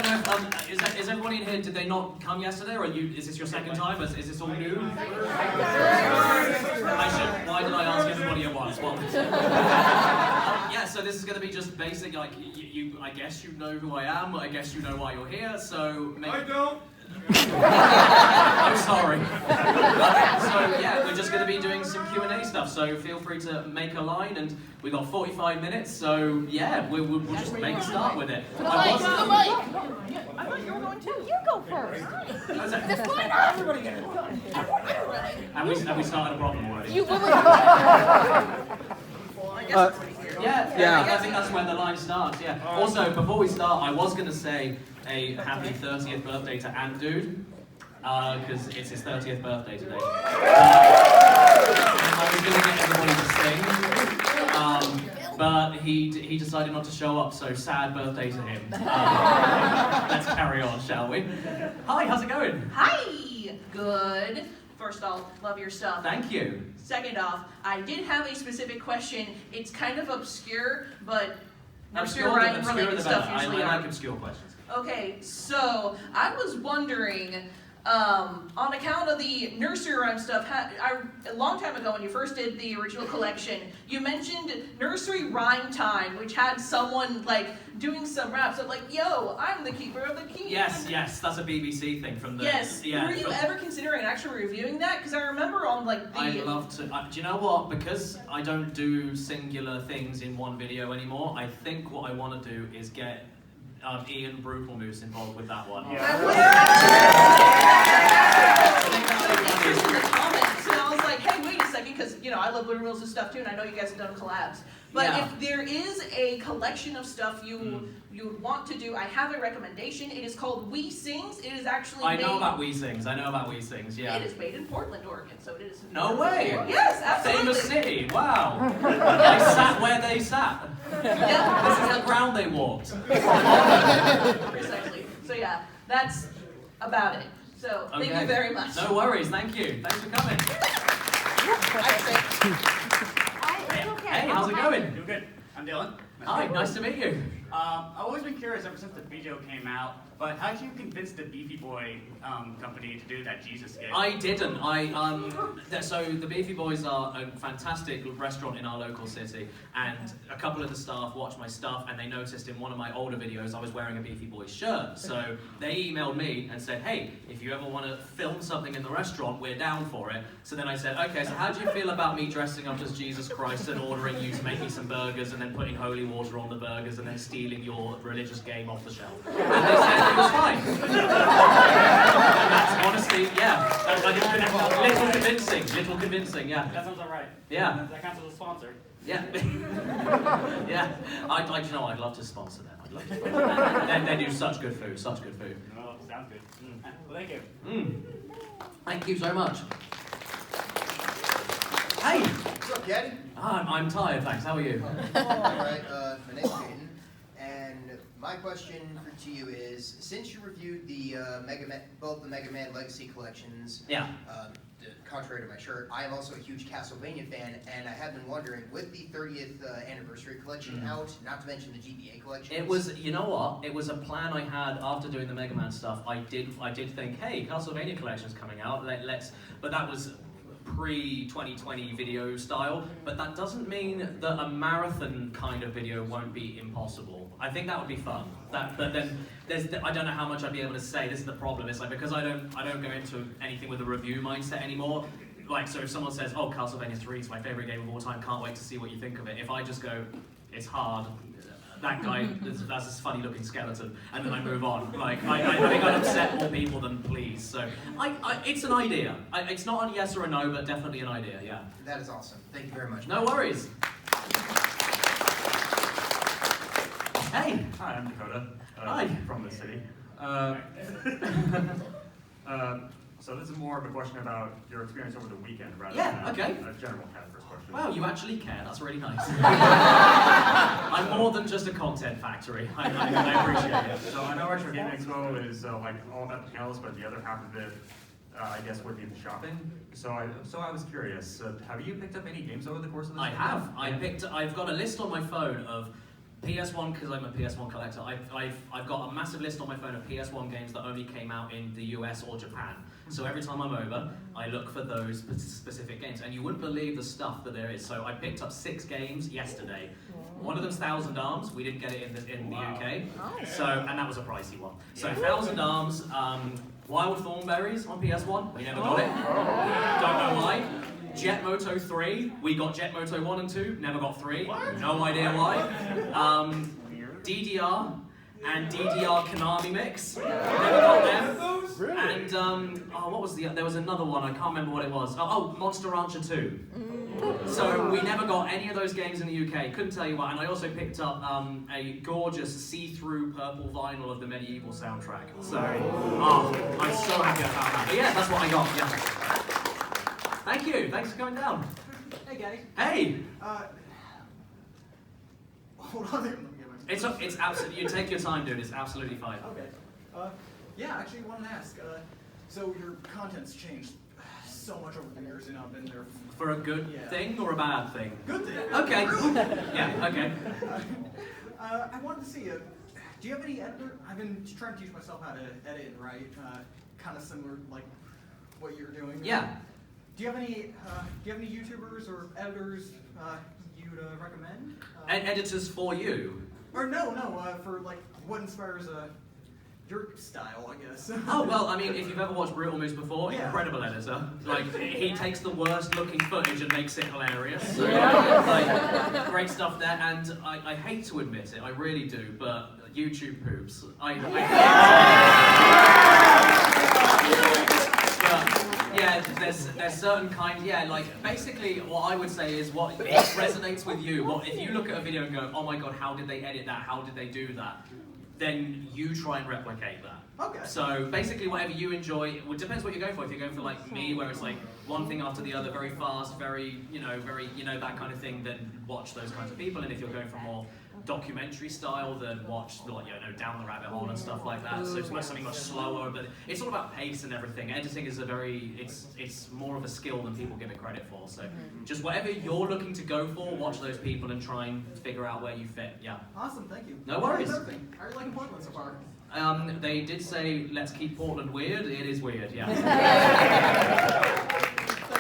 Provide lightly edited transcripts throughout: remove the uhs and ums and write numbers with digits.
don't know. Is everybody in here? Did they not come yesterday, or is this your second time? Is this all new? Why did I ask everybody at once? Well, yeah. So this is going to be just basic. Like I guess you know who I am. I guess you know why you're here. So maybe... I don't. I'm sorry. So yeah, we're just going to be doing some Q&A stuff, so feel free to make a line, and we got 45 minutes, so yeah, we'll just make a start with it. I thought you were going to. You go first. Just line up. Everybody get it. Have we started a problem already? You will. Yeah, I think that's where the line starts, yeah. Also, before we start, I was going to say a happy 30th birthday to Dude, because it's his 30th birthday today. I was going to get everybody to sing, but he decided not to show up, so sad birthday to him. Let's carry on, shall we? Hi, how's it going? Hi! Good. First off, love your stuff. Thank you. Second off, I did have a specific question. It's kind of obscure, but obscure related stuff usually I like obscure questions. Okay, so I was wondering, on account of the nursery rhyme stuff, a long time ago when you first did the original collection, you mentioned nursery rhyme time, which had someone like doing some raps of like, "Yo, I'm the keeper of the key." Yes, that's a BBC thing from the... Yes, yeah, were you ever considering actually reviewing that? Because I remember on like the... I'd love to. Do you know what? Because I don't do singular things in one video anymore, I think what I want to do is get Ian Brutalmoose involved with that one. Yeah. And I was like, hey, wait a second, because I love Blue Mills' stuff too, and I know you guys have done collabs. But if there is a collection of stuff you would want to do, I have a recommendation. It is called We Sings. It is actually I know about We Sings, yeah. It is made in Portland, Oregon, so it is... No way! Yes, absolutely! Famous city, wow! They sat where they sat. Yeah. This is the ground they walked. Precisely. So yeah, that's about it. So thank you very much. No worries, thank you. Thanks for coming. Hey, how's it going? Doing good. I'm Dylan. Hi, nice to meet you. I've always been curious ever since the video came out, but how did you convince the Beefy Boy company to do that Jesus skit? I didn't. So the Beefy Boys are a fantastic restaurant in our local city, and a couple of the staff watched my stuff, and they noticed in one of my older videos I was wearing a Beefy Boys shirt. So they emailed me and said, hey, if you ever want to film something in the restaurant, we're down for it. So then I said, okay, so how do you feel about me dressing up as Jesus Christ and ordering you to make me some burgers and then putting holy water on the burgers and then stealing your religious game off the shelf? And they said it was fine. And that's honestly, little convincing, yeah. That sounds alright. Yeah. That counts as a sponsor. Yeah. Yeah. I'd love to sponsor them. They do such good food, Oh, sounds good. Well, thank you. Thank you so much. Hey! What's up, Caddy? I'm tired, thanks. How are you? Alright, my name's Peyton, and my question to you is, since you reviewed the both the Mega Man Legacy collections, contrary to my shirt, I am also a huge Castlevania fan, and I have been wondering, with the 30th anniversary collection out, not to mention the GBA collection. It was, you know what? It was a plan I had after doing the Mega Man stuff. I did think, hey, Castlevania collection's coming out. But that was pre-2020 video style, but that doesn't mean that a marathon kind of video won't be impossible. I think that would be fun. But then I don't know how much I'd be able to say. This is the problem. It's like, because I don't go into anything with a review mindset anymore. Like, so if someone says, oh, Castlevania 3 is my favorite game of all time, can't wait to see what you think of it. If I just go, it's hard, that guy, that's this funny looking skeleton, and then I move on. Like, I think I'd upset more people than please. So, it's an idea. It's not a yes or a no, but definitely an idea, yeah. That is awesome. Thank you very much. No worries. Hey. Hi, I'm Dakota. Hi. From the city. So this is more of a question about your experience over the weekend rather than a general kind of first question. Wow, you actually care. That's really nice. I'm more than just a content factory. I appreciate it. So I know Retro Game Expo is like all about the panels, but the other half of it, I guess, would be the shopping. So I was curious. Have you picked up any games over the course of this? I have. I've got a list on my phone of PS1, because I'm a PS1 collector, I've got a massive list on my phone of PS1 games that only came out in the US or Japan. So every time I'm over, I look for those specific games. And you wouldn't believe the stuff that there is. So I picked up 6 games yesterday. One of them's Thousand Arms. We didn't get it in the UK. So, and that was a pricey one. So Thousand Arms, Wild Thornberries on PS1. We never got it. Don't know why. Jet Moto 3, we got Jet Moto 1 and 2, never got 3, no idea why. DDR and DDR Konami Mix, never got them. And, what was there was another one, I can't remember what it was. Oh, Monster Rancher 2. So we never got any of those games in the UK, couldn't tell you why. And I also picked up a gorgeous see-through purple vinyl of the Medieval soundtrack. So, I'm so happy about that. But yeah, that's what I got, yeah. Thank you. Thanks for coming down. Hey, Gaddy. Hey. Hold on there. Let me get my... It's absolutely. You take your time, dude. It's absolutely fine. Okay. Yeah, actually, I wanted to ask. So your content's changed so much over the years, and I've been there. For a good thing or a bad thing? Good thing. Okay. Yeah. Okay. I wanted to see. Do you have any editor? I've been trying to teach myself how to edit and write, kind of similar like what you're doing. Yeah. Do you have any YouTubers or editors you'd recommend? Editors for you? Or no, for like what inspires your style, I guess. Oh well, I mean, if you've ever watched Brutal Moose before, incredible editor. Like he takes the worst looking footage and makes it hilarious. So, like great stuff there. And I hate to admit it, I really do, but YouTube poops. Yeah, there's certain kind, like basically what I would say is what resonates with you. What if you look at a video and go, oh my god, how did they edit that? How did they do that? Then you try and replicate that. Okay. So basically whatever you enjoy, it depends what you're going for. If you're going for like me, where it's like one thing after the other, very fast, very, that kind of thing, then watch those kinds of people. And if you're going for more documentary style, then watch Down the Rabbit Hole and stuff like that. So it's something much slower, but it's all about pace and everything. Editing is it's more of a skill than people give it credit for. So just whatever you're looking to go for, watch those people and try and figure out where you fit. Yeah. Awesome, thank you. No worries. How are you liking Portland so far? They did say let's keep Portland weird. It is weird, yeah.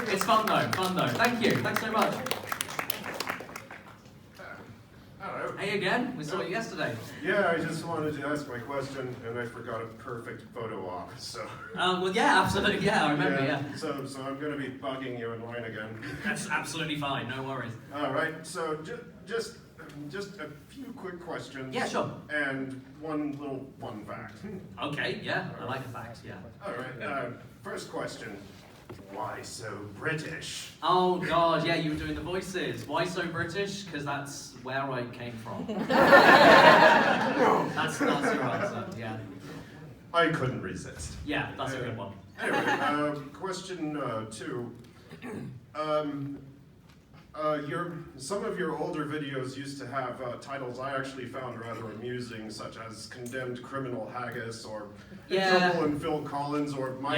It's fun though. Thank you. Thanks so much. Hello. Hey again, we saw you yesterday. Yeah, I just wanted to ask my question, and I forgot a perfect photo op, so... Well, yeah, absolutely, yeah, I remember, yeah. So I'm going to be bugging you in line again. That's absolutely fine, no worries. All right, so just a few quick questions. Yeah, sure. And one little fun fact. Okay, yeah, I like a fact, yeah. All right, first question. Why so British? Oh god, yeah, you were doing the voices. Why so British? Because that's where I came from. That's your answer, yeah. I couldn't resist. Yeah, that's a good one. Anyway, question 2. Some of your older videos used to have titles I actually found rather amusing, such as Condemned Criminal Haggis, or Trouble and Phil Collins, or my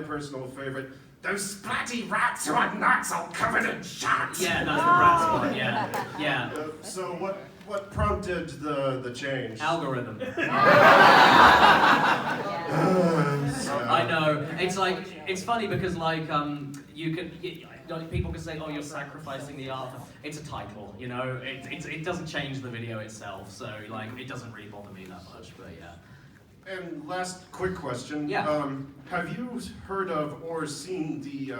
personal favorite, Those Splatty Rats Who Are Nuts All Covered in Shot! Yeah, that's the Rats one, yeah. So what prompted the change? Algorithm. I know. It's funny because people can say, oh, you're sacrificing the art. It's a title, it doesn't change the video itself, so it doesn't really bother me that much, but yeah. And last quick question. Yeah. Have you heard of or seen the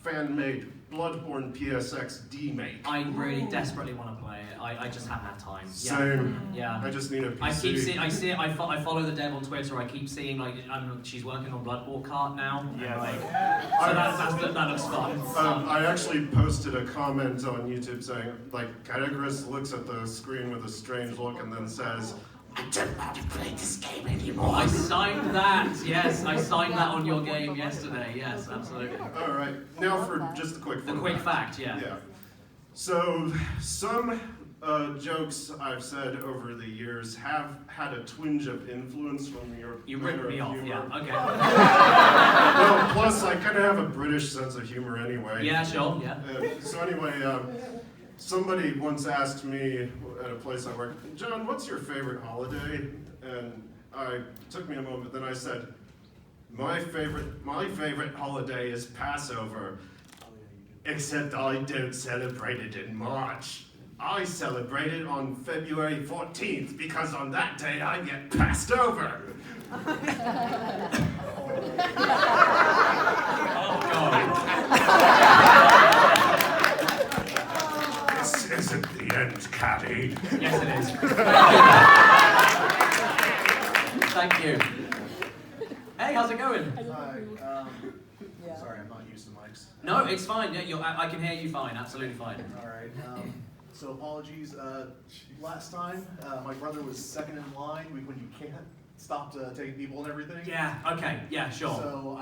fan-made Bloodborne PSX D-Make? I really desperately want to play it. I just haven't had time. Same. Yeah. I just need a PC. I see it. I follow the dev on Twitter. I keep seeing she's working on Bloodborne Kart now. Yeah. So that looks fun. I actually posted a comment on YouTube saying, Caddicarus looks at the screen with a strange look and then says, I don't want to play this game anymore. I signed that, yes. I signed that on your game yesterday, yes, absolutely. Alright, now for just a quick fact. The quick fact, yeah. So, some jokes I've said over the years have had a twinge of influence from your You ripped me off, yeah, okay. Well, plus I kind of have a British sense of humor anyway. Yeah, sure, yeah. So anyway, somebody once asked me, at a place I work, John, what's your favorite holiday? And it took me a moment, then I said, my favorite holiday is Passover, except I don't celebrate it in March. I celebrate it on February 14th, because on that day I get passed over. This isn't the end, Caddy. Yes, it is. Thank you. Hey, how's it going? Hi. Sorry, I'm not used to mics. No, it's fine. Yeah, I can hear you fine. Absolutely fine. All right. So apologies. Last time, my brother was second in line when you can't stop taking people and everything. Yeah. Okay. Yeah. Sure. So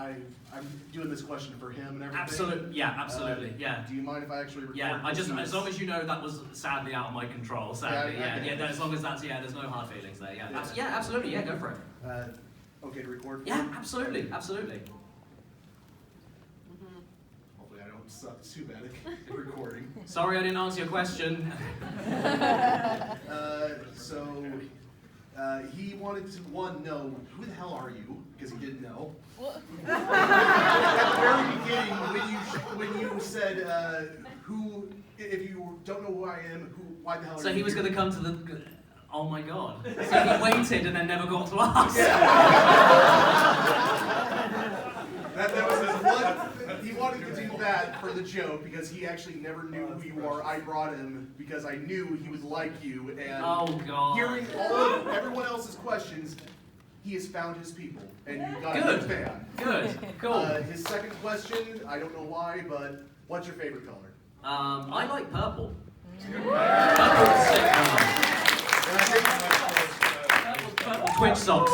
I'm doing this question for him and everything. Absolutely. Yeah. Absolutely. Yeah. Do you mind if I actually record? Yeah. As long as you know that was sadly out of my control. Sadly. Yeah. As long as that's there's no hard feelings there. Yeah. Yeah. Absolutely. Yeah. Go for it. Okay to record? Yeah. Absolutely. Absolutely. Hopefully I don't suck too bad at recording. Sorry, I didn't answer your question. He wanted to, know, who the hell are you? Because he didn't know. At the very beginning, when you said, if you don't know who I am, why the hell are you? So he was going to come to the... Oh my god. So he waited and then never got to ask. That was his one. He wanted to do that for the joke because he actually never knew who you are. I brought him because I knew he would like you, and hearing all of everyone else's questions, he has found his people, and you got a good fan. Good. Cool. His second question, I don't know why, but what's your favorite color? I like purple. Purple Twitch socks.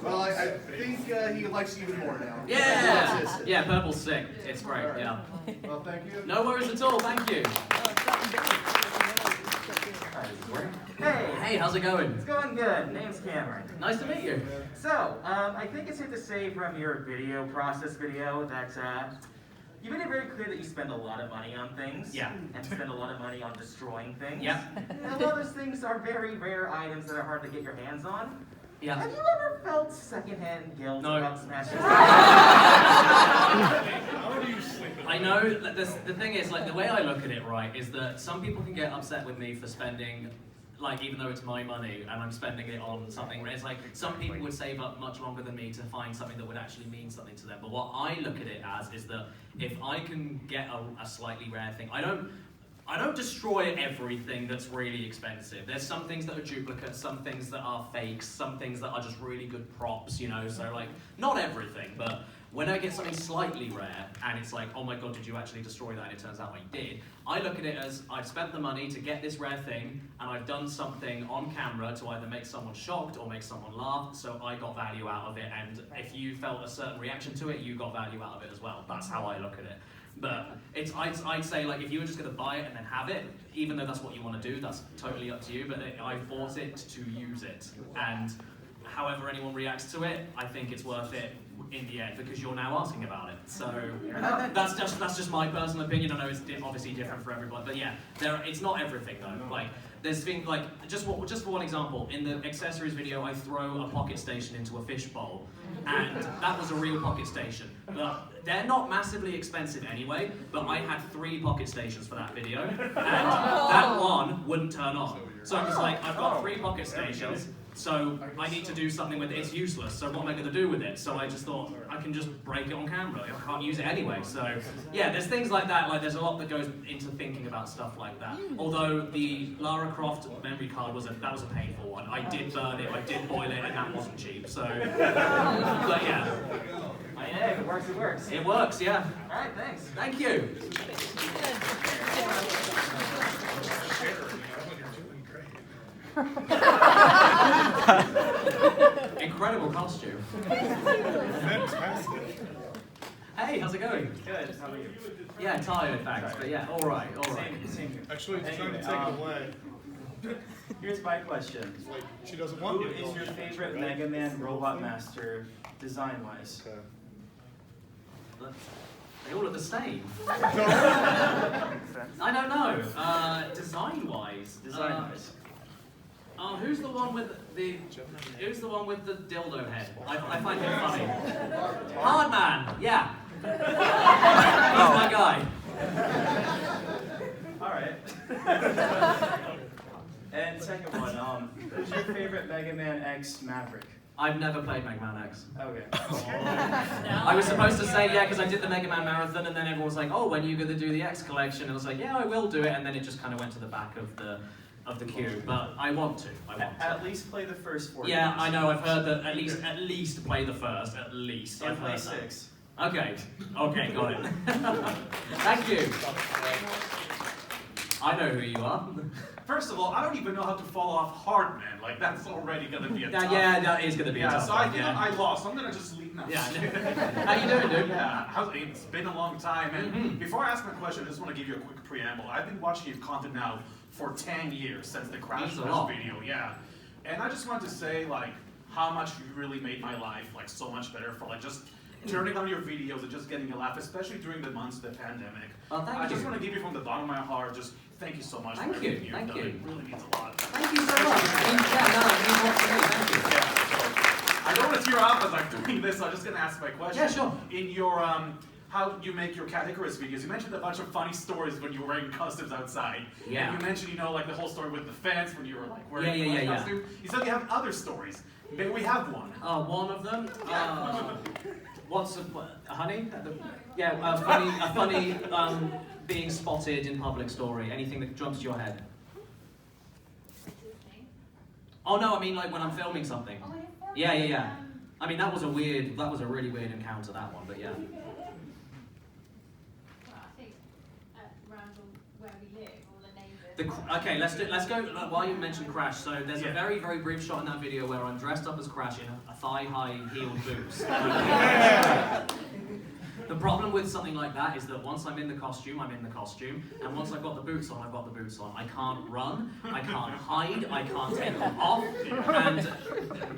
Well, I think he likes you even more now. Yeah. Yeah, purple's sick. It's great. Right. Yeah. Well, thank you. No worries at all. Thank you. Hey, how's it going? It's going good. Name's Cameron. Nice to meet you. So, I think it's safe to say from your video that you made it very clear that you spend a lot of money on things. Yeah. And spend a lot of money on destroying things. Yeah. And a lot of those things are very rare items that are hard to get your hands on. Yeah. Have you ever felt secondhand guilt about smashing? I know that the thing is, like, the way I look at it, right, is that some people can get upset with me for spending, like, even though it's my money and I'm spending it on something. It's like some people would save up much longer than me to find something that would actually mean something to them. But what I look at it as is that if I can get a slightly rare thing, I don't destroy everything that's really expensive. There's some things that are duplicates, some things that are fakes, some things that are just really good props, you know, so like, not everything, but when I get something slightly rare, and it's like, oh my god, did you actually destroy that? And it turns out I did. I look at it as, I've spent the money to get this rare thing, and I've done something on camera to either make someone shocked or make someone laugh, so I got value out of it, and if you felt a certain reaction to it, you got value out of it as well. That's how I look at it. But I'd say, like, if you were just going to buy it and then have it, even though that's what you want to do, that's totally up to you, but I bought it to use it. And however anyone reacts to it, I think it's worth it in the end, because you're now asking about it. So that's just my personal opinion. I know it's obviously different for everybody, but yeah, it's not everything though. Like, there's things like, just for one example, in the accessories video, I throw a pocket station into a fishbowl, and that was a real pocket station. But they're not massively expensive anyway, but I had 3 pocket stations for that video, and that one wouldn't turn on. So I was like, I've got 3 pocket stations, so I need to do something with it. It's useless, so what am I going to do with it? So I just thought, I can just break it on camera. I can't use it anyway. So yeah, there's things like that. Like, there's a lot that goes into thinking about stuff like that. Although the Lara Croft memory card was a painful one. I did burn it, I did boil it, and that wasn't cheap. So, but yeah. Hey, if it works, it works. It works, yeah. All right, thanks. Thank you. Incredible costume. Fantastic. Hey, how's it going? Good. How are you? Yeah, tired, thanks. But yeah, all right. Same here. Actually, it's time to take it away. Here's my question. Like, she doesn't want Who me to is go your to the favorite right? Mega Man Robot Master design-wise? They all look the same. I don't know. Design-wise. Design-wise. Oh, who's the one with the dildo head? I find him funny. Hardman, yeah. He's my guy. Alright. And second one, who's your favorite Mega Man X Maverick? I've never played Mega Man X. Okay. I was supposed to say yeah because I did the Mega Man marathon, and then everyone was like, "Oh, when are you going to do the X collection?" And I was like, "Yeah, I will do it." And then it just kind of went to the back of the queue. But I want to. At least play the first 4 Yeah, games. I know. I've heard that at least play the first. At least. And I've play heard 6. That. Okay. Okay, got it. Thank you. I know who you are. First of all, I don't even know how to fall off Hardman. Like, that's already going to be a tough. Yeah, that is going to be a tough so I one, think I lost. I'm going to just leave now. Yeah. How you doing, dude? Yeah, it's been a long time. And before I ask my question, I just want to give you a quick preamble. I've been watching your content now for 10 years, since the Crash video, yeah. And I just want to say, like, how much you really made my life, like, so much better for, like, just turning on your videos and just getting a laugh, especially during the months of the pandemic. Oh, thank you. I just want to give you from the bottom of my heart, just thank you so much for everything you've done. It really means a lot. Thank you so much. Thank you. Yeah, so I don't want to tear up as I'm doing this, so I'm just going to ask my question. Yeah, sure. In your, how you make your Caddicarus videos, you mentioned a bunch of funny stories when you were wearing costumes outside. Yeah. And you mentioned, you know, like the whole story with the fence when you were like wearing a costume. You said you have other stories. Maybe we have one. One of them? What's honey? Yeah, a funny being spotted in public story. Anything that jumps to your head. Oh no, I mean like when I'm filming something. Yeah. I mean that was a really weird encounter, that one, but yeah. Okay, let's go. While you mentioned Crash, so there's a very, very brief shot in that video where I'm dressed up as Crash in a thigh-high heeled boots. The problem with something like that is that once I'm in the costume, I'm in the costume, and once I've got the boots on, I've got the boots on. I can't run, I can't hide, I can't take them off, and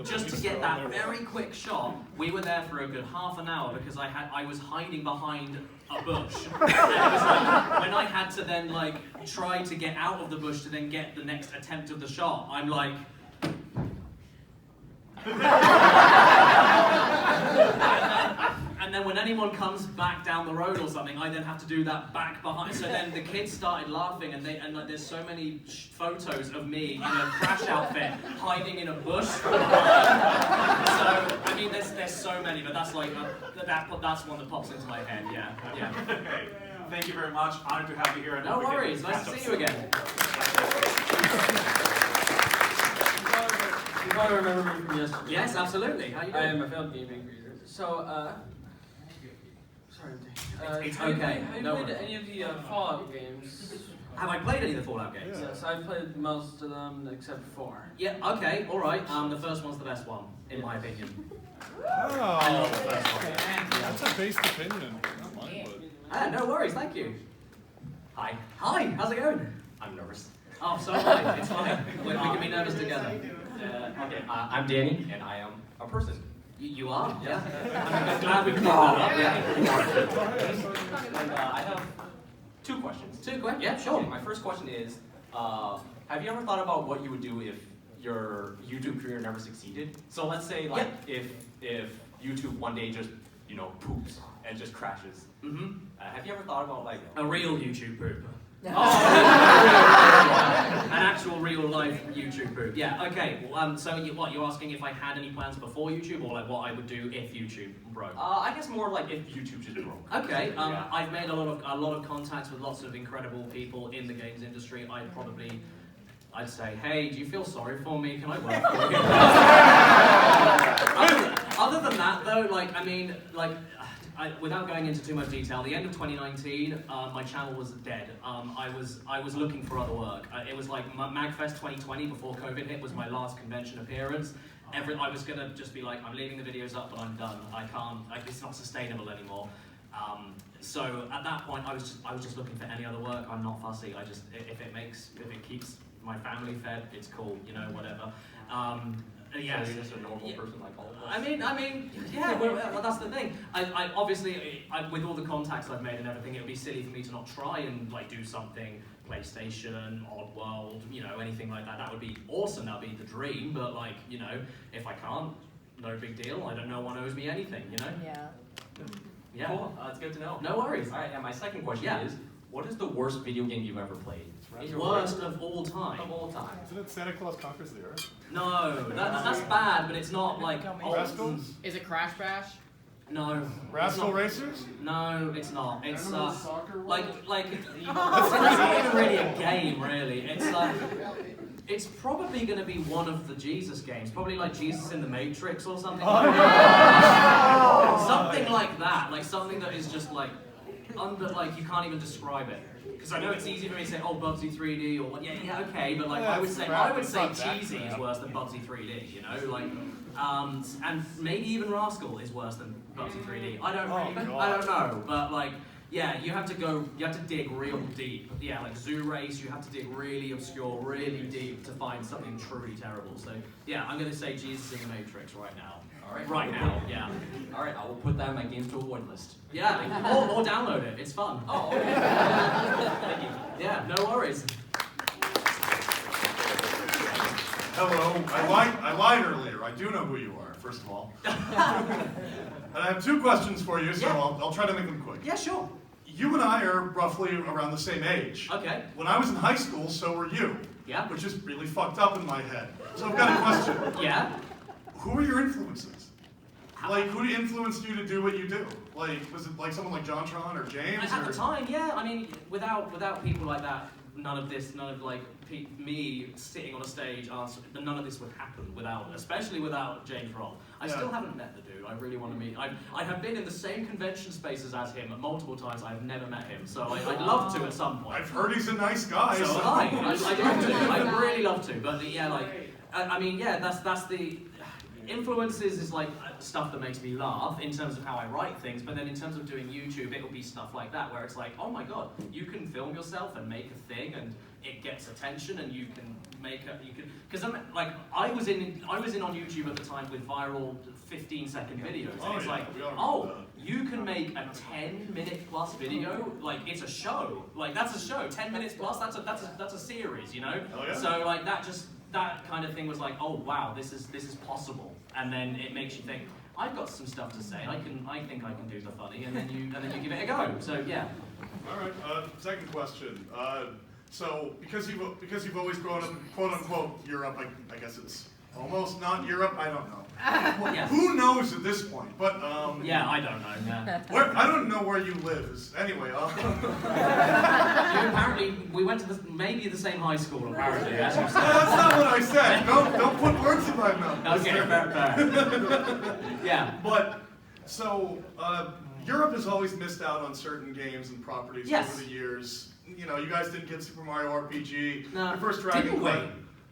just to get that very quick shot, we were there for a good half an hour because I was hiding behind a bush. And it was like, when I had to then like try to get out of the bush to then get the next attempt of the shot, I'm like. And then when anyone comes back down the road or something, I then have to do that back behind. So then the kids started laughing, and like there's so many photos of me in a Crash outfit hiding in a bush. So I mean, there's so many, but that's like that's one that pops into my head. Yeah. Okay. Thank you very much. Honored to have you here. No worries. Nice to see you again. You probably remember me from yesterday. Yes, absolutely. How you doing? I am a failed gaming creator. So, sorry, it's okay. Have you played any of the Fallout games? Have I played any of the Fallout games? Yes, I've played most of them except 4. Yeah, okay, alright. The first one's the best one, in my opinion. Oh, I love the first one. That's a based opinion. Not mine, but... No worries, thank you. Hi, how's it going? I'm nervous. Oh, so am I. It's fine. We can be nervous together. Okay, I'm Danny, and I am a person. You are? Yeah. I'm glad we cleared that up. Yeah. And I have 2 questions. 2 questions? Yeah, sure. Okay, my first question is, have you ever thought about what you would do if your YouTube career never succeeded? So let's say, like, if YouTube one day just, you know, poops and just crashes. Mm-hmm. Have you ever thought about, like... A real YouTube poop? Oh. An actual real life YouTube poop. Yeah, okay. So you're asking if I had any plans before YouTube, or like what I would do if YouTube broke? I guess more like if YouTube just broke. Okay. I've made a lot of contacts with lots of incredible people in the games industry. I'd say, hey, do you feel sorry for me? Can I work for you? Other than that, though, like, I mean, like, without going into too much detail, the end of 2019, my channel was dead. I was looking for other work. It was like MagFest 2020 before COVID hit was my last convention appearance. I was gonna just be like, I'm leaving the videos up, but I'm done. I can't. It's not sustainable anymore. So at that point, I was just looking for any other work. I'm not fussy. If it keeps my family fed, it's cool. You know, whatever. Yeah, so you're just a normal person like all of us. I mean, yeah. Well, that's the thing. I obviously, with all the contacts I've made and everything, it would be silly for me to not try and like do something PlayStation, Oddworld, you know, anything like that. That would be awesome. That'd be the dream. But like, you know, if I can't, no big deal. I don't know one owes me anything. You know. Yeah. Yeah. Cool. That's good to know. No worries. All right. And my second question is, what is the worst video game you've ever played? Worst of all time. Of all time. Isn't it Santa Claus Conquers the Earth? No, that's bad, but it's not like Rascals? Is it Crash Bash? No. Rascal Racers? No, it's not. It's Animal Soccer like it's not even really a game, really. It's it's probably going to be one of the Jesus games, probably like Jesus in the Matrix or something. Like that. Something like that, like something that is just like like you can't even describe it. Because I know it's easy for me to say, oh, Bubsy 3D or what? Yeah, okay, but like I would say cheesy is worse than Bubsy 3D. You know, like, and maybe even Rascal is worse than Bubsy 3D. I don't know, but like, yeah, you have to dig real deep. Yeah, like Zoo Race, you have to dig really obscure, really deep to find something truly terrible. So yeah, I'm gonna say Jesus in the Matrix right now. All right. Right now, yeah. All right, I will put that in my games to avoid list. Yeah, or download it. It's fun. Oh, okay. Thank you. Yeah, no worries. Hello. I lied earlier. I do know who you are, first of all. And I have two questions for you, so I'll try to make them quick. Yeah, sure. You and I are roughly around the same age. Okay. When I was in high school, so were you. Yeah. Which is really fucked up in my head. So I've got a question. Yeah? Who are your influences? Like, who influenced you to do what you do? Like, was it like someone like JonTron or James? At the time, yeah. I mean, without people like that, none of like me sitting on a stage, none of this would happen especially without James Roll. I still haven't met the dude. I really want to meet. I have been in the same convention spaces as him multiple times. I've never met him, so I'd love to at some point. I've heard he's a nice guy. So I'd love to. I'd really love to. But yeah, like, I mean, yeah, that's the. Influences is like stuff that makes me laugh in terms of how I write things, but then in terms of doing YouTube, it'll be stuff like that where it's like, oh my god, you can film yourself and make a thing, and it gets attention, and you can because I'm like I was in on YouTube at the time with viral 15-second videos, and it's like, oh, you can make a 10-minute plus video, like it's a show, like that's a show, 10 minutes plus, that's a series, you know? Oh, yeah. So like that kind of thing was like, oh wow, this is possible, and then it makes you think, I've got some stuff to say. I think I can do the funny, and then you give it a go. So yeah. All right. Second question. So because you've always grown up in quote unquote Europe, I guess it's almost not Europe. I don't know. Yeah. Who knows at this point? But yeah, I don't know. Yeah. I don't know where you live. Anyway. Apparently, we went to maybe the same high school. Apparently, as you said. That's not what I said. Don't put words in my mouth. Okay, fair. Yeah. But so Europe has always missed out on certain games and properties over the years. You know, you guys didn't get Super Mario RPG. No. Your first Dragon Quest.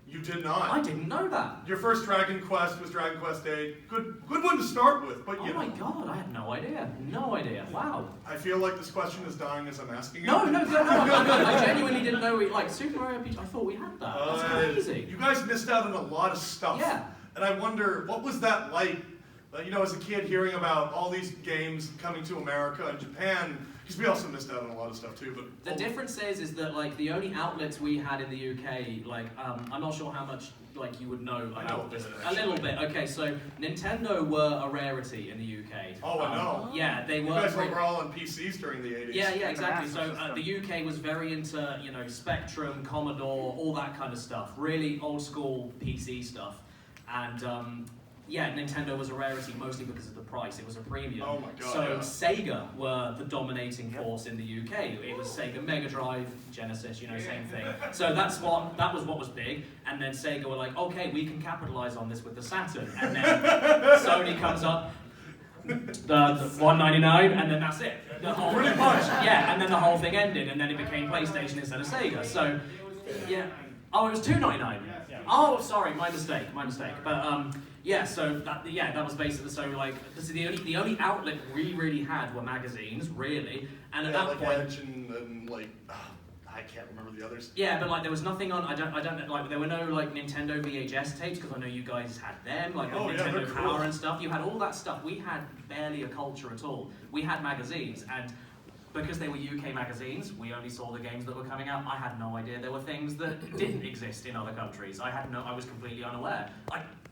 You did not. I didn't know that. Your first Dragon Quest was Dragon Quest VIII. Good one to start with, but you know. Oh my god, I had no idea. No idea. Wow. I feel like this question is dying as I'm asking it. No, I genuinely didn't know like Super Mario RPG. I thought we had that. That's crazy. You guys missed out on a lot of stuff. Yeah. And I wonder, what was that like? You know, as a kid, hearing about all these games coming to America and Japan. Because we also missed out on a lot of stuff too, but... The difference is that, like, the only outlets we had in the UK, like, I'm not sure how much, like, you would know. I know a bit. A little bit. Okay, so Nintendo were a rarity in the UK. Oh, I know. Yeah, they were... You guys were all on PCs during the 80s. Yeah, exactly. So the UK was very into, you know, Spectrum, Commodore, all that kind of stuff. Really old school PC stuff. And, yeah, Nintendo was a rarity mostly because of the price. It was a premium. Oh my god. So Sega were the dominating force in the UK. It was Sega Mega Drive, Genesis, you know, same thing. So that was what was big. And then Sega were like, okay, we can capitalize on this with the Saturn. And then Sony comes up, the $199, and then that's it. Pretty much. Yeah, and then the whole thing ended, and then it became PlayStation instead of Sega. So, yeah. Oh, it was $299. Oh, sorry, my mistake. But yeah, so that was basically like the only outlet we really had were magazines, really, and at that like point, Edge and like I can't remember the others. Yeah, but like there was nothing on. I don't like there were no like Nintendo VHS tapes because I know you guys had them, like Oh, yeah, Nintendo they're Power cool. and stuff. You had all that stuff. We had barely a culture at all. We had magazines, and because they were UK magazines, we only saw the games that were coming out. I had no idea there were things that didn't exist in other countries. I was completely unaware.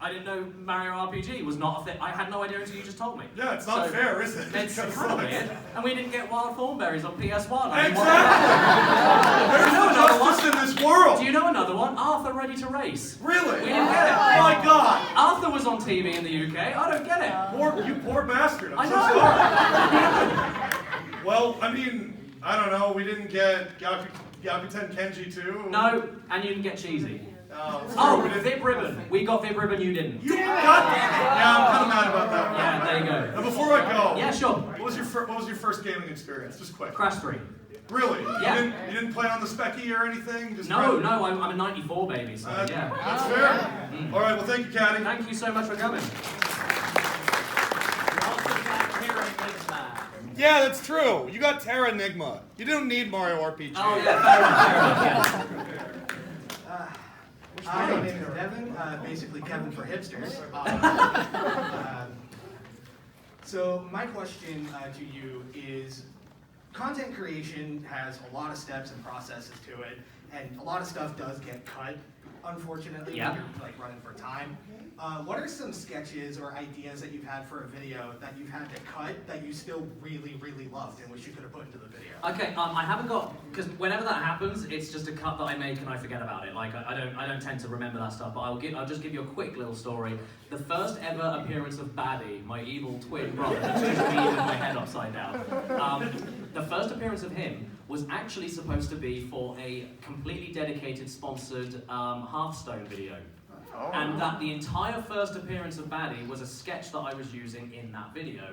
I didn't know Mario RPG was not a thing. I had no idea until you just told me. Yeah, it's not fair, is it? It's Because, real like- weird. And we didn't get Wild Thornberries on PS1. There's no justice in this world. Do you know another one? Arthur Ready to Race. Really? We didn't get it. Oh my God. Arthur was on TV in the UK. I don't get it. You poor bastard. I'm I so know. sorry. Well, I mean, I don't know. We didn't get Gyakuten Kenji too. No, and you didn't get Cheesy. Oh, Vib Ribbon. We got Vib Ribbon, you didn't. You got it. Yeah, I'm kind of mad about that one. Yeah, there you go. Now, before I go, Yeah, sure. What was your first gaming experience? Just quick. Crash 3. Really? Yeah. You didn't play on the Specky or anything? Just No, I'm a 94 baby, so yeah. That's fair. All right, well, thank you, Caddy. Thank you so much for coming. Yeah, that's true. You got Terra Enigma. You didn't need Mario RPG. Oh, yeah, fair enough. My name is Devin, basically Kevin for hipsters. So my question to you is, content creation has a lot of steps and processes to it, and a lot of stuff does get cut, unfortunately, Yeah. when you're like running for time. What are some sketches or ideas that you've had for a video that you've had to cut that you still really, really loved and wish you could have put into the video? Okay, I haven't got, because whenever that happens, it's just a cut that I make and I forget about it. Like I don't tend to remember that stuff. But I'll just give you a quick little story. The first ever appearance of Baddie, my evil twin brother, that's just me with my head upside down. The first appearance of him was actually supposed to be for a completely dedicated, sponsored Hearthstone video. And that the entire first appearance of Baddie was a sketch that I was using in that video.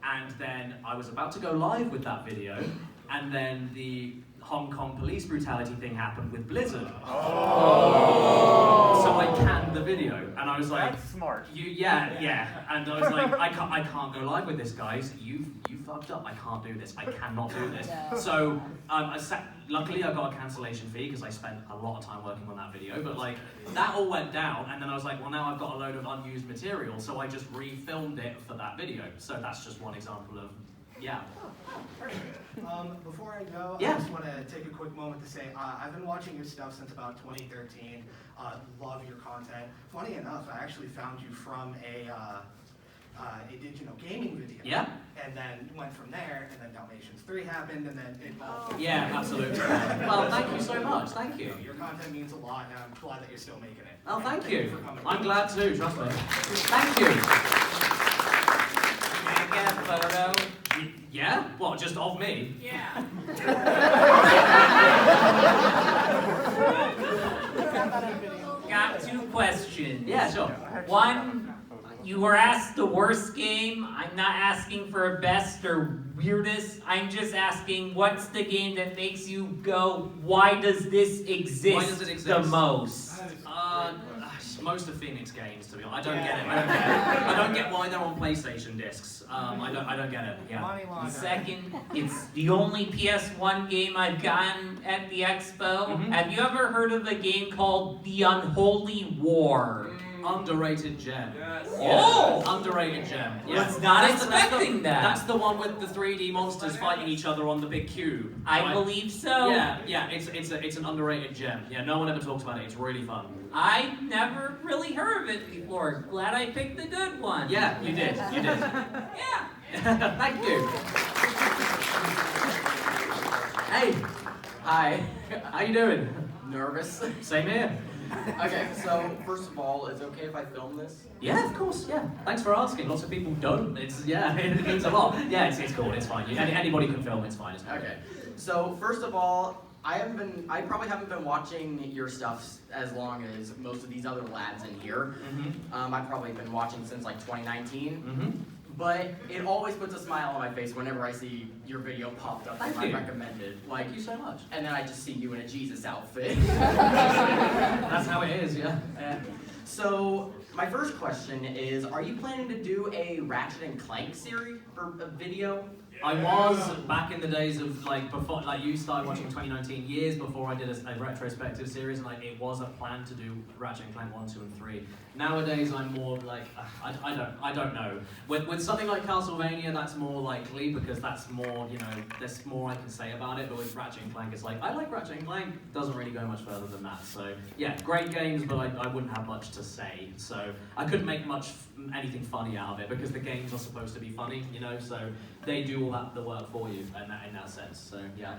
And then I was about to go live with that video, and then the Hong Kong police brutality thing happened with Blizzard. Oh. So I canned the video, and I was like, That's smart. Yeah. And I was like, I can't go live with this, guys. You fucked up. I can't do this. I cannot do this. So luckily I got a cancellation fee because I spent a lot of time working on that video. But like that all went down, and then I was like, well, now I've got a load of unused material, so I just refilmed it for that video. So that's just one example of Before I go, Yeah. I just want to take a quick moment to say I've been watching your stuff since about 2013. Love your content. Funny enough, I actually found you from a digital gaming video. Yeah. And then went from there, and then Dalmatians 3 happened, and then it all. Yeah, absolutely. Well, thank you so much. Thank you. Your content means a lot, and I'm glad that you're still making it. Oh, thank And you. for coming. I'm glad too, trust me. Thank you. Can I get a photo? Yeah? What, just of me? Yeah. Got 2 questions. Yeah, sure. One, you were asked the worst game. I'm not asking for a best or weirdest. I'm just asking, what's the game that makes you go, why does this exist, Why does it exist? the most? Most of Phoenix games, to be honest. I don't get it. I don't get why they're on PlayStation discs. I don't get it. Yeah. And second, it's the only PS1 game I've gotten at the expo. Mm-hmm. Have you ever heard of a game called The Unholy War? Underrated gem. Yes. Oh! Underrated gem. Yeah. Was not That's expecting that. That's the one with the 3D monsters fighting each other on the big cube. I Right? believe so. Yeah. It's an underrated gem. Yeah, no one ever talks about it. It's really fun. I never really heard of it before. Glad I picked the good one. Yeah, you did. You did. Yeah. Thank you. Hey. Hi. How you doing? Nervous. Same here. Okay, so first of all, is it okay if I film this? Yeah, of course. Yeah. Thanks for asking. Lots of people don't. It means a lot. Yeah, it's cool. It's fine. Anybody can film. It's fine. It's fine. Okay. So first of all, I probably haven't been watching your stuff as long as most of these other lads in here. Mm-hmm. I've probably been watching since like 2019. Mm-hmm. But it always puts a smile on my face whenever I see your video popped up Thank in my you. recommended. Like, Thank you so much. And then I just see you in a Jesus outfit. That's how it is, yeah. So my first question is, are you planning to do a Ratchet and Clank series or a video? I was back in the days of before, you started watching 2019, years before I did a retrospective series, and it was a plan to do Ratchet and Clank 1, 2, and 3. Nowadays, I'm more I don't know. With something like Castlevania, that's more likely because that's more, there's more I can say about it. But with Ratchet and Clank, it's I like Ratchet and Clank, doesn't really go much further than that. So yeah, great games, but I wouldn't have much to say. So I couldn't make anything funny out of it because the games are supposed to be funny, so they do all the work for you in that sense. So yeah.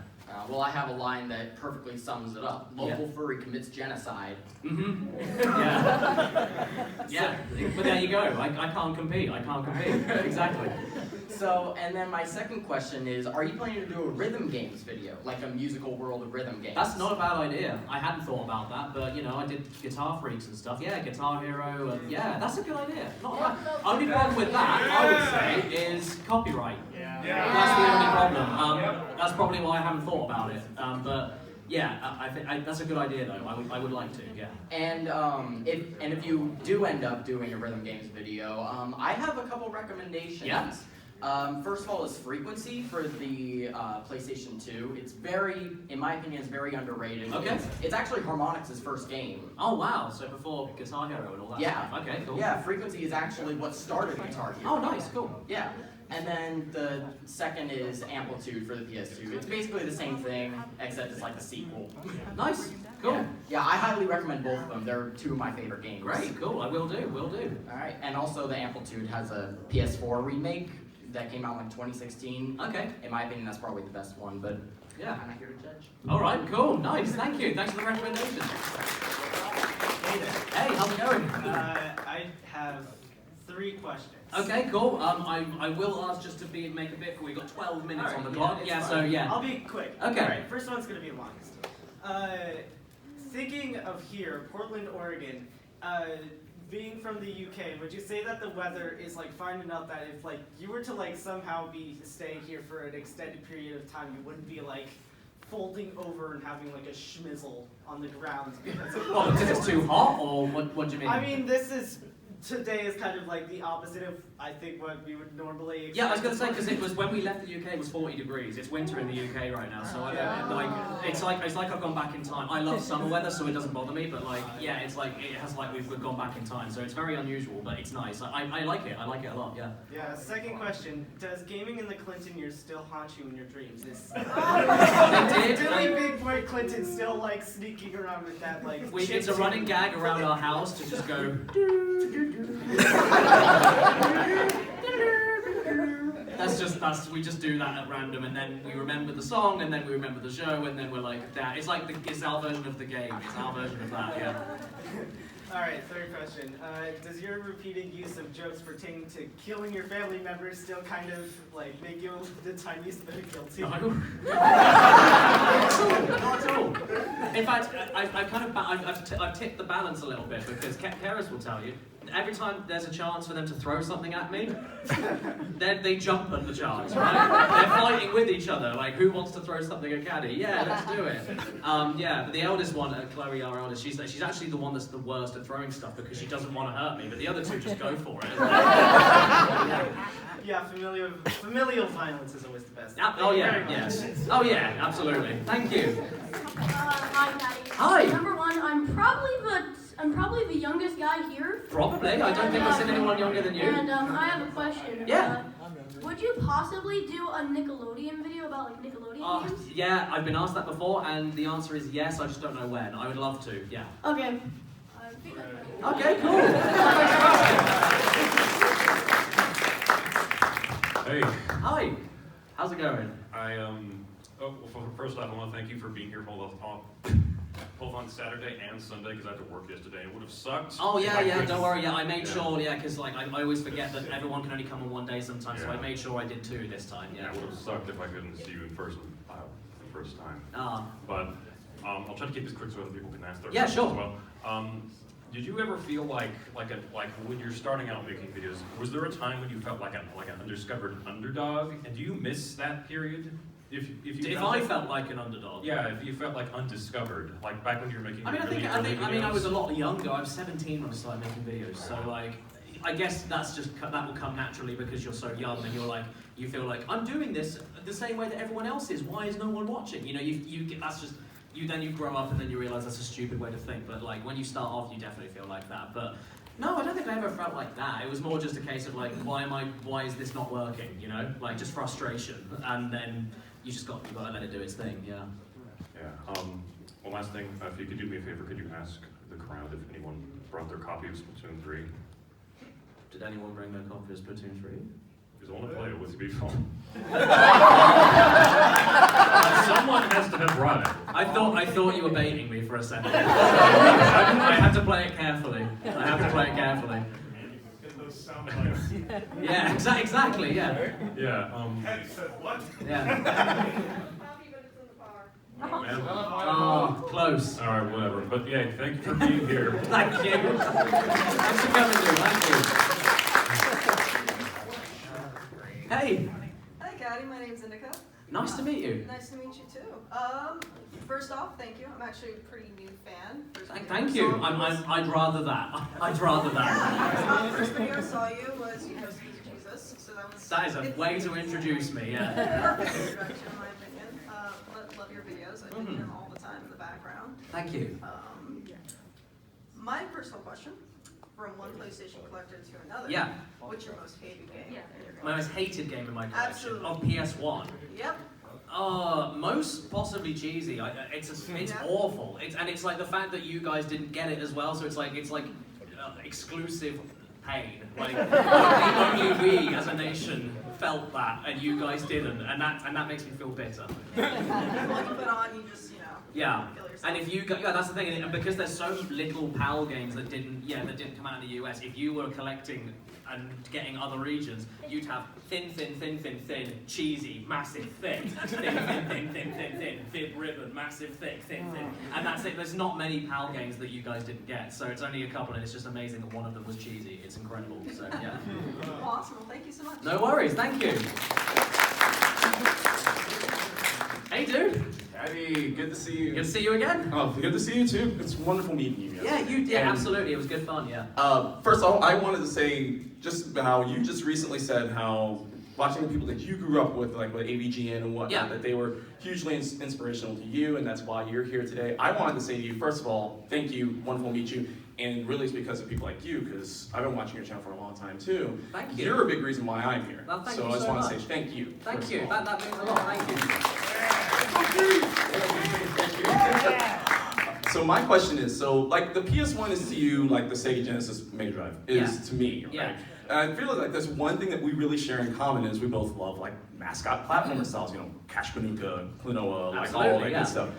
Well, I have a line that perfectly sums it up. Local furry commits genocide. Mm-hmm. Yeah. Yeah. But there you go. I can't compete. Exactly. So, and then my second question is, are you planning to do a rhythm games video, like a musical world of rhythm games? That's not a bad idea. I hadn't thought about that, but I did Guitar Freaks and stuff. Yeah, Guitar Hero, and yeah, that's a good idea. Not bad. Only problem with that, I would say, is copyright. Yeah. That's the only problem. That's probably why I haven't thought about it. But yeah, I think that's a good idea though. I would like to. Yeah. And if you do end up doing a rhythm games video, I have a couple recommendations. Yeah. First of all is Frequency for the PlayStation 2. It's in my opinion, it's very underrated. Okay. It's actually Harmonix's first game. Oh wow, so before Guitar Hero and all that stuff. Okay, cool. Yeah, Frequency is actually what started Guitar Hero. Oh nice, cool. Yeah. And then the second is Amplitude for the PS2. It's basically the same thing, except it's like a sequel. Nice, cool. Yeah, I highly recommend both of them. They're two of my favorite games. Great, cool, I will do. Alright, and also the Amplitude has a PS4 remake that came out in 2016. Okay. In my opinion, that's probably the best one, but yeah, I'm not here to judge. Alright, cool, nice, thank you. Thanks for the recommendation. Hey, how's it going? I have 3 questions. Okay, cool. I will ask just to make a bit. We've got 12 minutes on the clock. Yeah, so yeah. I'll be quick. Okay. Alright, first one's gonna be the longest. Thinking of here, Portland, Oregon, being from the UK, would you say that the weather is fine enough that if you were to somehow be staying here for an extended period of time, you wouldn't be folding over and having a schmizzle on the ground because of well, because it's too hot, or what do you mean? I mean, today is kind of the opposite of, I think, what we would normally expect. Yeah, I was going to say, because it was, when we left the UK, it was 40 degrees. It's winter in the UK right now, so I don't, it's like I've gone back in time. I love summer weather, so it doesn't bother me, but yeah, it's we've gone back in time, so it's very unusual, but it's nice. I like it a lot, yeah. Yeah, second question, does gaming in the Clinton years still haunt you in your dreams? Dilly Big Boy Clinton still sneaking around with that it's a running gag around our house to just go we just do that at random, and then we remember the song, and then we remember the show, and then we're like that. It's it's our version of the game. It's our version of that, yeah. Alright, third question. Does your repeated use of jokes pertaining to killing your family members still kind of make you the tiniest bit guilty? No. Not at all. In fact, I've tipped the balance a little bit, because Caddicarus will tell you, every time there's a chance for them to throw something at me, they jump at the chance, right? They're fighting with each other, who wants to throw something at Caddy? Yeah, let's do it. Yeah, but the eldest one, Chloe, our eldest, she's actually the one that's the worst at throwing stuff because she doesn't want to hurt me, but the other two just go for it. Yeah, familial violence is always the best. Oh yeah, yes. Oh yeah, absolutely. Thank you. Hi, Caddy. Hi. Number one, I'm probably the youngest guy here. Probably. I don't think I've seen anyone younger than you. And I have a question. Yeah. Would you possibly do a Nickelodeon video about Nickelodeon games? Yeah, I've been asked that before, and the answer is yes. I just don't know when. I would love to. Yeah. Okay. Okay, cool. Hey. Hi. How's it going? First off, I want to thank you for being here both on Saturday and Sunday, because I had to work yesterday. It would have sucked. Oh yeah, don't worry. Yeah, I made sure. Yeah, because I always forget that everyone can only come on one day sometimes, so I made sure I did 2 this time. Yeah. It would have sucked if I couldn't see you in person the first time. But I'll try to keep this quick so other people can ask their questions sure. as well. Did you ever feel like when you're starting out making videos, was there a time when you felt like an undiscovered underdog? And do you miss that period? If I felt like an underdog. Yeah, if you felt like undiscovered, back when you were making. I mean, I was a lot younger. I was 17 when I started making videos, so I guess that's just, that will come naturally because you're so young and you're like, you feel like, I'm doing this the same way that everyone else is, why is no one watching? You know, that's just, then you grow up and then you realize that's a stupid way to think, but like when you start off you definitely feel like that. But no, I don't think I ever felt like that. It was more just a case of like, why is this not working, you know? Like just frustration, and then you gotta let it do its thing, yeah. Yeah, one last thing, if you could do me a favor, could you ask the crowd if anyone brought their copy of Splatoon 3? Did anyone bring their copy of Splatoon 3? Because I want to play it with people. Someone has to have brought it. I thought you were baiting me for a second. I had to play it carefully. Yeah, exactly, yeah. Yeah, Hey, said what? Yeah. Oh, close. All right, whatever. But yeah, thank you for being here. Thank you. Thanks for coming, dude. Thank you. Hey. Hi, Caddy. My name's Indica. Nice to meet you. Nice to meet you too. First off, thank you. I'm actually a pretty new fan. Thank you. I'd rather that. I'd rather that. Yeah, the first video I saw you was you hosted Jesus, so that is a way to introduce me. Yeah. Perfect introduction, in my opinion. Love your videos. I do them all the time in the background. Thank you. My personal question, from one PlayStation collector to another. Yeah. What's your most hated game? in your My most hated game in my collection. Absolutely. Of PS1. Yep. Most possibly cheesy. It's awful. It's like the fact that you guys didn't get it as well. So it's like exclusive pain. Like only we as a nation felt that, and you guys didn't, and that makes me feel bitter. What you put on, you just Yeah. And if you that's the thing, and because there's so little PAL games that didn't come out in the US. If you were collecting and getting other regions, you'd have thin, cheesy, massive, thick, thin ribbon, massive, thick, thin. And that's it. There's not many PAL games that you guys didn't get, so it's only a couple, and it's just amazing that one of them was cheesy. It's incredible. So yeah. Awesome. Well, thank you so much. No worries. Thank you. Hey, dude. Caddy, good to see you. Good to see you again. Oh, good to see you too. It's wonderful meeting you. Yeah, you did, absolutely. It was good fun, yeah. First of all, I wanted to say just how you just recently said how watching the people that you grew up with, like with AVGN and whatnot, that they were hugely inspirational to you, and that's why you're here today. I wanted to say to you, first of all, thank you, wonderful to meet you, and really it's because of people like you, because I've been watching your channel for a long time too. Thank you. You're a big reason why I'm here. Well, thank so you I just so want to much. say thank you. Thank you. That means a lot. Thank you. So my question is, like the PS1 is to you like the Sega Genesis Mega Drive is to me, right? Yeah. And I feel like there's one thing that we really share in common is we both love like mascot platformer styles, Cash Panuka, Klonoa, like all that good stuff.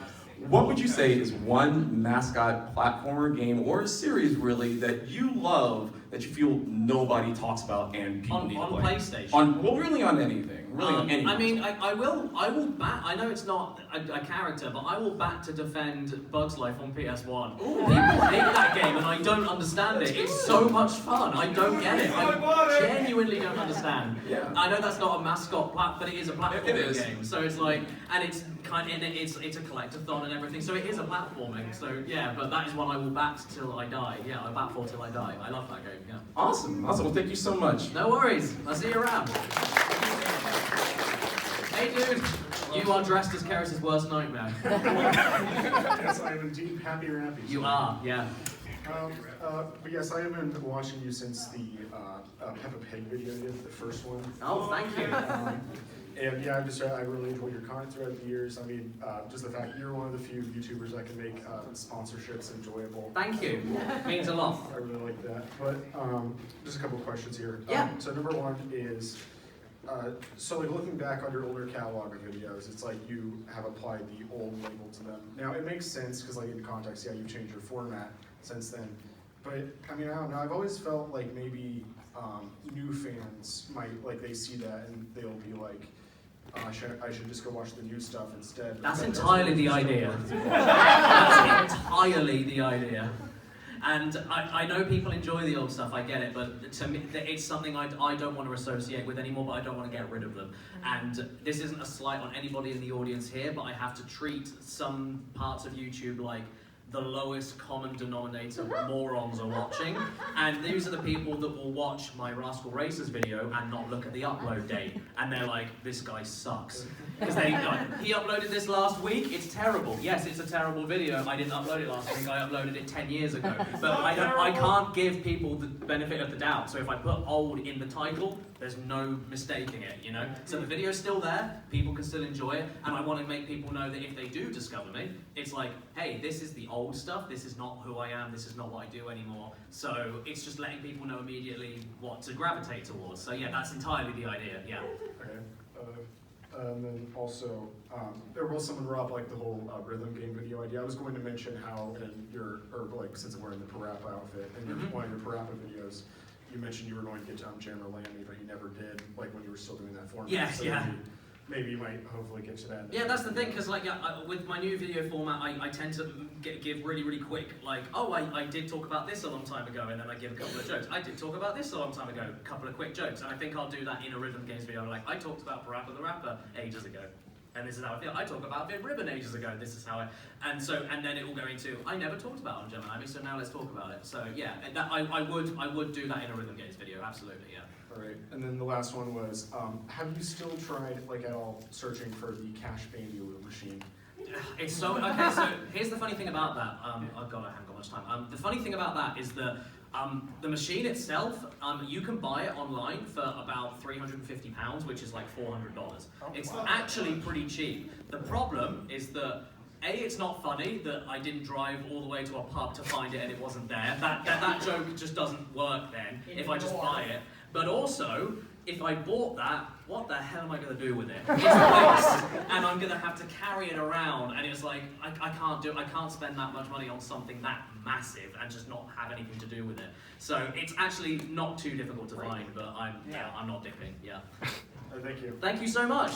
What would you say is one mascot platformer game or a series really that you love that you feel nobody talks about and people need to play? On PlayStation? Really on anything. Really on anything. I mean, I will bat. I know it's not a character, but I will bat to defend Bugs Life on PS1. People hate that game, and I don't understand it. It's so much fun. I don't get it. I genuinely don't understand. Yeah. I know that's not a mascot but it is a platforming game. So it's like, and it's it's a collectathon and everything. So it is a platforming. So yeah, but that is one I will bat till I die. Yeah, I bat for till I die. I love that game. Yeah. Awesome. Well, thank you so much. No worries. I'll see you around. Hey, dude. You are dressed as Karis's worst nightmare. Yes, I am indeed happy. You are, yeah. But yes, I have been watching you since the Peppa Pig video, the first one. Oh, thank you. And yeah, I really enjoyed your content throughout the years. I mean, just the fact you're one of the few YouTubers that can make sponsorships enjoyable. Thank you. Means a lot. I really like that. But just a couple of questions here. Yeah. So number one is, so like looking back on your older catalog of videos, it's like you have applied the old label to them. Now it makes sense because like in the context, yeah, you've changed your format since then. But I mean, I don't know. I've always felt like maybe new fans might they see that and they'll be like, I should just go watch the new stuff instead. That's entirely the idea. That's entirely the idea. And I know people enjoy the old stuff, I get it, but to me, it's something I don't want to associate with anymore, but I don't want to get rid of them. And this isn't a slight on anybody in the audience here, but I have to treat some parts of YouTube like the lowest common denominator morons are watching, and these are the people that will watch my Rascal Racers video and not look at the upload date, and they're like, this guy sucks. Because he uploaded this last week, it's terrible. Yes, it's a terrible video. I didn't upload it last week, I uploaded it 10 years ago. But I can't give people the benefit of the doubt, so if I put old in the title, there's no mistaking it, you know? So the video's still there, people can still enjoy it, and I want to make people know that if they do discover me, it's like, hey, this is the old stuff, this is not who I am, this is not what I do anymore. So it's just letting people know immediately what to gravitate towards. So yeah, that's entirely the idea, yeah. Okay. And then also, there was someone brought up like the whole rhythm game video idea. I was going to mention how in your, or like since I'm wearing the Parappa outfit, in your, one of your Parappa videos, you mentioned you were going to get to Jammer Lammy, but you never did, like when you were still doing that format. Yes, so yeah. Maybe you might hopefully get to that. Yeah, that's the thing, because like with my new video format, I tend to give really quick, like, oh, I did talk about this a long time ago, and then I give a couple of jokes. I did talk about this a long time ago, a couple of quick jokes, and I think I'll do that in a Rhythm Games video. Like, I talked about Parappa the Rapper ages ago, and this is how I feel. I talked about Bit Ribbon ages ago, this is how I, and then it will go into, I never talked about on Gemini, so now let's talk about it. So yeah, I would do that in a Rhythm Games video, absolutely, yeah. Alright, and then the last one was, have you still tried, like at all, searching for the Cash Bandicoot machine? It's so, okay, so here's the funny thing about that. Oh god, I haven't got much time. The funny thing about that is that the machine itself, you can buy it online for about £350, which is like $400. It's actually pretty cheap. The problem is that A, it's not funny that I didn't drive all the way to a pub to find it and it wasn't there. That joke just doesn't work then, if I just buy it. But also, if I bought that, what the hell am I going to do with it? It's waste, and I'm going to have to carry it around, and it's like, I can't spend that much money on something that massive and just not have anything to do with it. So it's actually not too difficult to find, but I'm not dipping, yeah. Thank you. Thank you so much.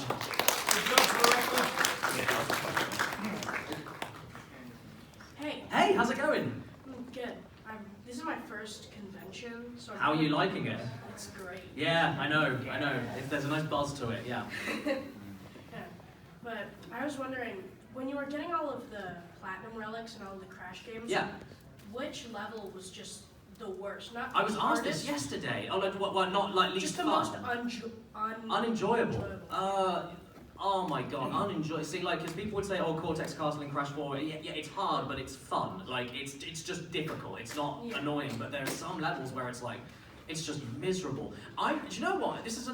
Hey. Hey, how's it going? Good. This is my first convention, so How are you liking it? It's great. Yeah, I know. There's a nice buzz to it, yeah. Yeah. But I was wondering, when you were getting all of the platinum relics and all of the crash games, Yeah. which level was just the worst? Not I was the asked this hardest, yesterday. Oh, like, what, not like least just the fun? most Unenjoyable. Oh my god, unenjoyable. See, like, because people would say, oh, Cortex Castle and Crash 4, yeah, it's hard, but it's fun. Like, it's just difficult. It's not annoying, but there are some levels where it's like, it's just miserable. Do you know what? This is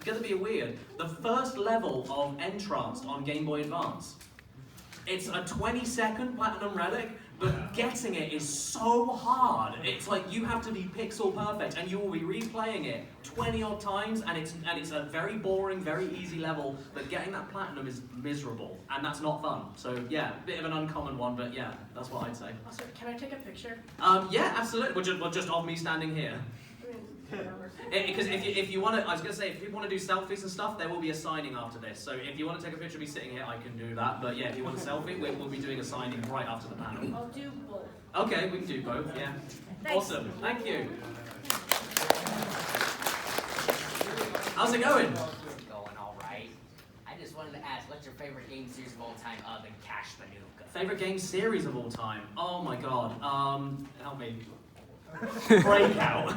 gonna be weird. The first level of Entranced on Game Boy Advance. It's a 20-second platinum relic, but getting it is so hard. It's like you have to be pixel perfect, and you will be replaying it 20 odd times, and it's a very boring, very easy level. But getting that platinum is miserable, and that's not fun. So yeah, a bit of an uncommon one, but yeah, that's what I'd say. Also, can I take a picture? Yeah, absolutely. Just of me standing here. Because if you want to, I was going to say, if people want to do selfies and stuff, there will be a signing after this. So if you want to take a picture of me sitting here, I can do that. But yeah, if you want a selfie, we'll be doing a signing right after the panel. I'll do both. Okay, we can do both, yeah. Thanks. Awesome, thank you. How's it going? Going all right. I just wanted to ask, what's your favorite game series of all time other than Cash Bandicoot? Favorite game series of all time? Oh my god. Help me. Breakout.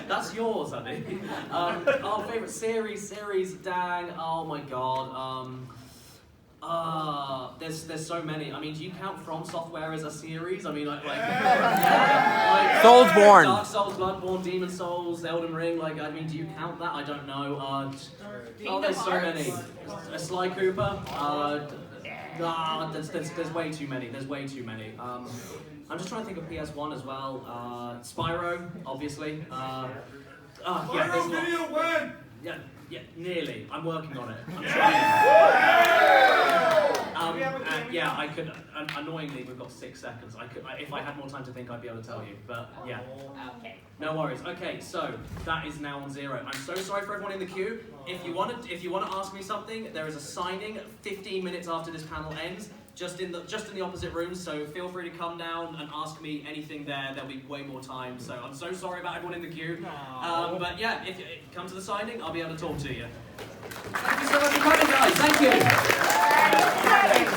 That's yours, I think. Oh, favorite series, dang. Oh my god. There's so many. I mean, do you count From Software as a series? I mean, like Soulsborne. Dark Souls, Bloodborne, Demon Souls, Elden Ring. Like, I mean, do you count that? I don't know. Oh, there's so many. Sly Cooper. There's way too many. There's way too many. I'm just trying to think of PS1 as well. Spyro, obviously. Spyro video win! Yeah, nearly. I'm working on it. I'm trying. Yeah, I could. Annoyingly, we've got 6 seconds. If I had more time to think, I'd be able to tell you. But yeah. Okay. No worries. Okay, so that is now on 0. I'm so sorry for everyone in the queue. If you want to ask me something, there is a signing 15 minutes after this panel ends. Just in the opposite room, so feel free to come down and ask me anything there. There'll be way more time, so I'm so sorry about everyone in the queue. But yeah, if you come to the signing, I'll be able to talk to you. Thank you so much for coming, guys. Thank you.